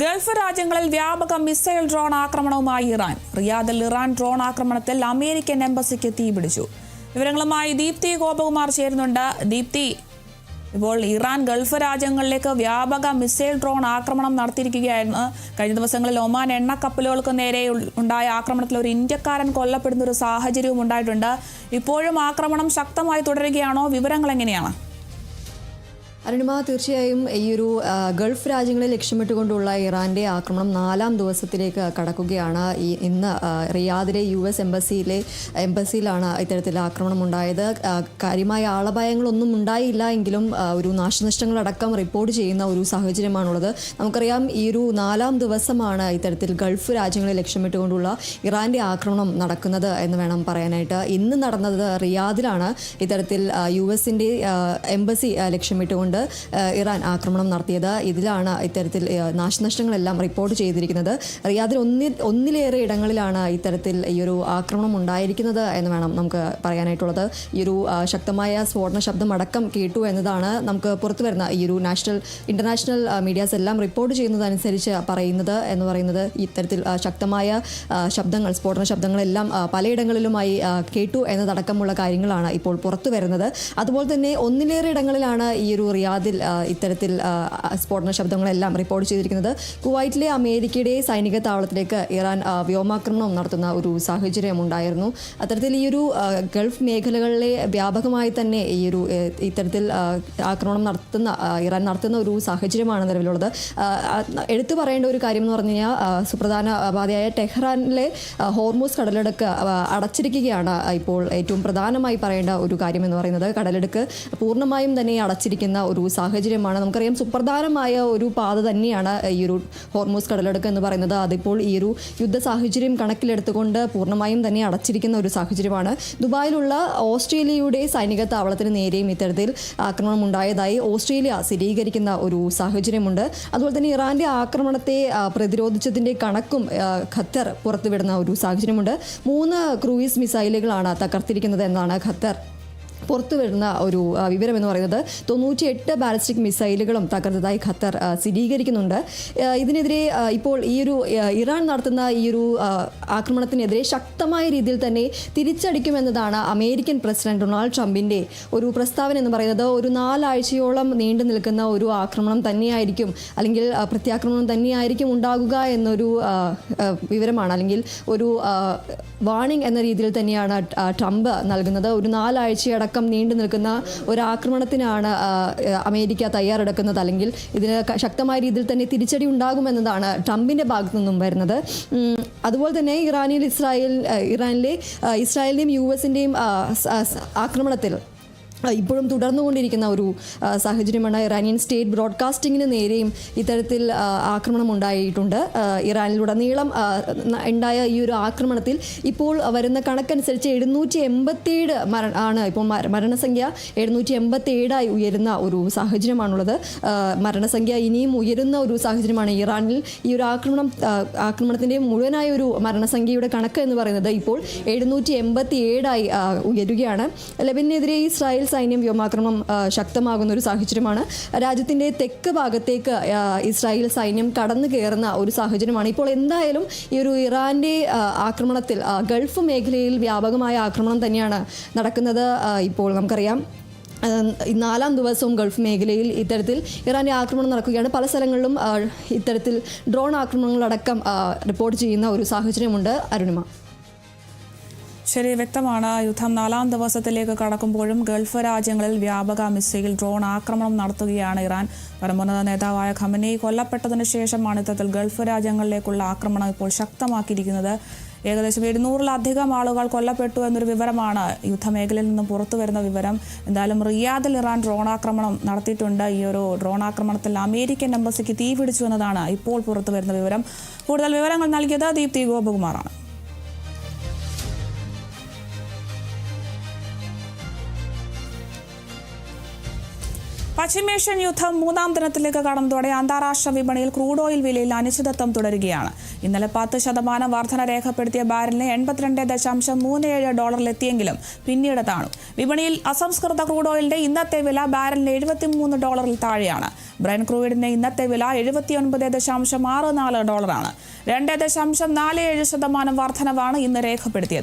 Gulf രാജ്യങ്ങളിൽ വ്യാപക missile drone ആക്രമണവുമായി ഇറാൻ. റിയാദിൽ ഇറാൻ ഡ്രോൺ ആക്രമണത്തിൽ അമേരിക്കൻ എംബസിക്ക് തീപിടിച്ചു. വിവരങ്ങളുമായി ദീപ്തി ഗോപകുമാർ ചേരുന്നുണ്ട്. ദീപ്തി, ഇപ്പോൾ ഇറാൻ ഗൾഫ് രാജ്യങ്ങളിലേക്ക് വ്യാപക മിസൈൽ ഡ്രോൺ ആക്രമണം നടത്തിയിരിക്കുകയായിരുന്നു. കഴിഞ്ഞ ദിവസങ്ങളിൽ ഒമാൻ എണ്ണക്കപ്പലുകൾക്ക് നേരെ ഉണ്ടായ ആക്രമണത്തിൽ ഒരു ഇന്ത്യക്കാരൻ കൊല്ലപ്പെടുന്ന ഒരു സാഹചര്യവും ഉണ്ടായിട്ടുണ്ട്. ഇപ്പോഴും ആക്രമണം ശക്തമായി തുടരുകയാണോ? വിവരങ്ങൾ എങ്ങനെയാണ്? അരുണിമ, തീർച്ചയായും ഈ ഒരു ഗൾഫ് രാജ്യങ്ങളെ ലക്ഷ്യമിട്ടുകൊണ്ടുള്ള ഇറാന്റെ ആക്രമണം 4ാം ദിവസത്തിലേക്ക് കടക്കുകയാണ്. ഇന്ന് റിയാദിലെ US എംബസിയിലാണ് ഇത്തരത്തിൽ ആക്രമണം ഉണ്ടായത്. കാര്യമായ ആളപായങ്ങളൊന്നും ഉണ്ടായില്ല എങ്കിലും ഒരു നാശനഷ്ടങ്ങളടക്കം റിപ്പോർട്ട് ചെയ്യുന്ന ഒരു സാഹചര്യമാണുള്ളത്. നമുക്കറിയാം, ഈ ഒരു 4ാം ദിവസമാണ് ഇത്തരത്തിൽ ഗൾഫ് രാജ്യങ്ങളെ ലക്ഷ്യമിട്ടുകൊണ്ടുള്ള ഇറാന്റെ ആക്രമണം നടക്കുന്നത് എന്ന് വേണം പറയാനായിട്ട്. ഇന്ന് നടന്നത് റിയാദിലാണ്. ഇത്തരത്തിൽ US എംബസി ലക്ഷ്യമിട്ടുകൊണ്ട് ഇറാൻ ആക്രമണം നടത്തിയത്. ഇതിലാണ് ഇത്തരത്തിൽ നാശനഷ്ടങ്ങളെല്ലാം റിപ്പോർട്ട് ചെയ്തിരിക്കുന്നത്. റിയാദിൽ ഒന്നിലേറെ ഇടങ്ങളിലാണ് ഇത്തരത്തിൽ ഈ ഒരു ആക്രമണം ഉണ്ടായിരിക്കുന്നത് എന്ന് വേണം നമുക്ക് പറയാനായിട്ടുള്ളത്. ഈ ഒരു ശക്തമായ സ്ഫോടന ശബ്ദം അടക്കം കേട്ടു എന്നതാണ് നമുക്ക് പുറത്തു വരുന്ന ഈ ഒരു ഇന്റർനാഷണൽ മീഡിയാസ് എല്ലാം റിപ്പോർട്ട് ചെയ്യുന്നതനുസരിച്ച് പറയുന്നത് ഇത്തരത്തിൽ ശക്തമായ ശബ്ദങ്ങൾ, സ്ഫോടന ശബ്ദങ്ങളെല്ലാം പലയിടങ്ങളിലുമായി കേട്ടു എന്നതടക്കമുള്ള കാര്യങ്ങളാണ് ഇപ്പോൾ പുറത്തു വരുന്നത്. അതുപോലെ തന്നെ ഒന്നിലേറെ ഇടങ്ങളിലാണ് ഈ ഒരു റിയാദിൽ ഇത്തരത്തിൽ സ്ഫോടന ശബ്ദങ്ങളെല്ലാം റിപ്പോർട്ട് ചെയ്തിരിക്കുന്നത്. കുവൈറ്റിലെ അമേരിക്കയുടെ സൈനിക താവളത്തിലേക്ക് ഇറാൻ വ്യോമാക്രമണം നടത്തുന്ന ഒരു സാഹചര്യം ഉണ്ടായിരുന്നു. അത്തരത്തിൽ ഈ ഒരു ഗൾഫ് മേഖലകളിലെ വ്യാപകമായി തന്നെ ഇത്തരത്തിൽ ആക്രമണം ഇറാൻ നടത്തുന്ന ഒരു സാഹചര്യമാണ് നിലവിലുള്ളത്. എടുത്തു പറയേണ്ട ഒരു കാര്യം എന്ന് പറഞ്ഞു കഴിഞ്ഞാൽ, സുപ്രധാന പാതയായ ടെഹ്റാനിലെ ഹോർമൂസ് കടലിടുക്ക് അടച്ചിരിക്കുകയാണ്. ഇപ്പോൾ ഏറ്റവും പ്രധാനമായി പറയേണ്ട ഒരു കാര്യം എന്ന് പറയുന്നത്, കടലിടുക്ക് പൂർണ്ണമായും തന്നെ അടച്ചിരിക്കുന്ന ഒരു സാഹചര്യമാണ്. നമുക്കറിയാം, സുപ്രധാനമായ ഒരു പാത തന്നെയാണ് ഈ ഒരു ഹോർമൂസ് കടലിടുക്ക് എന്ന് പറയുന്നത്. അതിപ്പോൾ ഈ ഒരു യുദ്ധ സാഹചര്യം കണക്കിലെടുത്തുകൊണ്ട് പൂർണ്ണമായും തന്നെ അടച്ചിരിക്കുന്ന ഒരു സാഹചര്യമാണ്. ദുബായിലുള്ള ഓസ്ട്രേലിയയുടെ സൈനിക താവളത്തിന് നേരെയും ഇത്തരത്തിൽ ആക്രമണം ഉണ്ടായതായി ഓസ്ട്രേലിയ സ്ഥിരീകരിക്കുന്ന ഒരു സാഹചര്യമുണ്ട്. അതുപോലെ തന്നെ ഇറാന്റെ ആക്രമണത്തെ പ്രതിരോധിച്ചതിന്റെ കണക്കും ഖത്തർ പുറത്തുവിടുന്ന ഒരു സാഹചര്യമുണ്ട്. 3 ക്രൂയിസ് മിസൈലുകളാണ് തകർത്തിരിക്കുന്നത് എന്നാണ് ഖത്തർ പുറത്തു വരുന്ന ഒരു വിവരം എന്ന് പറയുന്നത്. 98 ബാലിസ്റ്റിക് മിസൈലുകളും തകർത്തതായി ഖത്തർ സ്ഥിരീകരിക്കുന്നുണ്ട്. ഇതിനെതിരെ ഇപ്പോൾ ഈ ഒരു ഇറാൻ നടത്തുന്ന ഈ ഒരു ആക്രമണത്തിനെതിരെ ശക്തമായ രീതിയിൽ തന്നെ തിരിച്ചടിക്കുമെന്നതാണ് അമേരിക്കൻ പ്രസിഡന്റ് ഡൊണാൾഡ് ട്രംപിന്റെ ഒരു പ്രസ്താവന എന്ന് പറയുന്നത്. ഒരു 4 ആഴ്ചയോളം നീണ്ടു നിൽക്കുന്ന ഒരു ആക്രമണം തന്നെയായിരിക്കും, അല്ലെങ്കിൽ പ്രത്യാക്രമണം തന്നെയായിരിക്കും ഉണ്ടാകുക എന്നൊരു വിവരമാണ്, അല്ലെങ്കിൽ ഒരു വാർണിംഗ് എന്ന രീതിയിൽ തന്നെയാണ് ട്രംപ് നൽകുന്നത്. ഒരു 4 ആഴ്ചയടക്കം നീണ്ടു നിൽക്കുന്ന ഒരു ആക്രമണത്തിനാണ് അമേരിക്ക തയ്യാറെടുക്കുന്നത്, അല്ലെങ്കിൽ ഇതിന് ശക്തമായ രീതിയിൽ തന്നെ തിരിച്ചടി ഉണ്ടാകുമെന്നതാണ് ട്രംപിന്റെ ഭാഗത്തു നിന്നും വരുന്നത്. അതുപോലെ തന്നെ ഇറാനിലെ ഇസ്രായേലിന്റെയും US ആക്രമണത്തിൽ ഇപ്പോഴും തുടർന്നുകൊണ്ടിരിക്കുന്ന ഒരു സാഹചര്യമാണ്. ഇറാനിയൻ സ്റ്റേറ്റ് ബ്രോഡ്കാസ്റ്റിങ്ങിന് നേരെയും ഇത്തരത്തിൽ ആക്രമണം ഉണ്ടായിട്ടുണ്ട്. ഇറാനിലുടനീളം ഉണ്ടായ ഈ ഒരു ആക്രമണത്തിൽ ഇപ്പോൾ വരുന്ന കണക്കനുസരിച്ച് 787 ആണ് ഇപ്പോൾ മരണസംഖ്യ 787 ഉയരുന്ന ഒരു സാഹചര്യമാണുള്ളത്. മരണസംഖ്യ ഇനിയും ഉയരുന്ന ഒരു സാഹചര്യമാണ്. ഇറാനിൽ ഈ ഒരു ആക്രമണത്തിൻ്റെ മുഴുവനായ ഒരു മരണസംഖ്യയുടെ കണക്ക് എന്ന് പറയുന്നത് ഇപ്പോൾ 787 ഉയരുകയാണ്. ലെബനനെതിരെ ഇസ്രായേൽ സൈന്യം വ്യോമാക്രമണം ശക്തമാകുന്ന ഒരു സാഹചര്യമാണ്. രാജ്യത്തിൻ്റെ തെക്ക് ഭാഗത്തേക്ക് ഇസ്രായേൽ സൈന്യം കടന്നു കയറുന്ന ഒരു സാഹചര്യമാണ്. ഇപ്പോൾ എന്തായാലും ഈ ഒരു ഇറാന്റെ ആക്രമണത്തിൽ ഗൾഫ് മേഖലയിൽ വ്യാപകമായ ആക്രമണം തന്നെയാണ് നടക്കുന്നത്. ഇപ്പോൾ നമുക്കറിയാം, 4ാം ദിവസവും ഗൾഫ് മേഖലയിൽ ഇത്തരത്തിൽ ഇറാന്റെ ആക്രമണം നടക്കുകയാണ്. പല സ്ഥലങ്ങളിലും ഇത്തരത്തിൽ ഡ്രോൺ ആക്രമണങ്ങളടക്കം റിപ്പോർട്ട് ചെയ്യുന്ന ഒരു സാഹചര്യമുണ്ട്. അരുണിമ, ശരി, വ്യക്തമാണ്. യുദ്ധം 4ാം ദിവസത്തിലേക്ക് കടക്കുമ്പോഴും ഗൾഫ് രാജ്യങ്ങളിൽ വ്യാപക മിസൈൽ ഡ്രോൺ ആക്രമണം നടത്തുകയാണ് ഇറാൻ. പരമോന്നത നേതാവായ ഖമനേയി കൊല്ലപ്പെട്ടതിന് ശേഷമാണ് ഇത്തരത്തിൽ ഗൾഫ് രാജ്യങ്ങളിലേക്കുള്ള ആക്രമണം ഇപ്പോൾ ശക്തമാക്കിയിരിക്കുന്നത്. ഏകദേശം 700-ലധികം ആളുകൾ കൊല്ലപ്പെട്ടു എന്നൊരു വിവരമാണ് യുദ്ധമേഖലയിൽ നിന്നും പുറത്തു വരുന്ന വിവരം. എന്തായാലും റിയാദിൽ ഇറാൻ ഡ്രോൺ ആക്രമണം നടത്തിയിട്ടുണ്ട്. ഈ ഒരു ഡ്രോൺ ആക്രമണത്തിൽ അമേരിക്കൻ എംബസിക്ക് തീ പിടിച്ചു എന്നതാണ് ഇപ്പോൾ പുറത്തു വരുന്ന വിവരം. കൂടുതൽ വിവരങ്ങൾ നൽകിയത് ദീപ്തി ഗോപകുമാറാണ്. പശ്ചിമേഷ്യൻ യുദ്ധം മൂന്നാം ദിനത്തിലേക്ക് കടന്നതോടെ അന്താരാഷ്ട്ര വിപണിയിൽ ക്രൂഡ് ഓയിൽ വിലയിൽ അനിശ്ചിതത്വം തുടരുകയാണ്. ഇന്നലെ 10% വർധന രേഖപ്പെടുത്തിയ ബാരലിന് $82.37 പിന്നീട് താണു. വിപണിയിൽ അസംസ്കൃത ക്രൂഡ് ഓയിലിന്റെ ഇന്നത്തെ വില ബാരലിന് $73 താഴെയാണ്. ബ്രന്റ് ക്രൂഡിന്റെ ഇന്നത്തെ വില $79.64 2.47% വർധനവാണ് ഇന്ന് രേഖപ്പെടുത്തിയത്.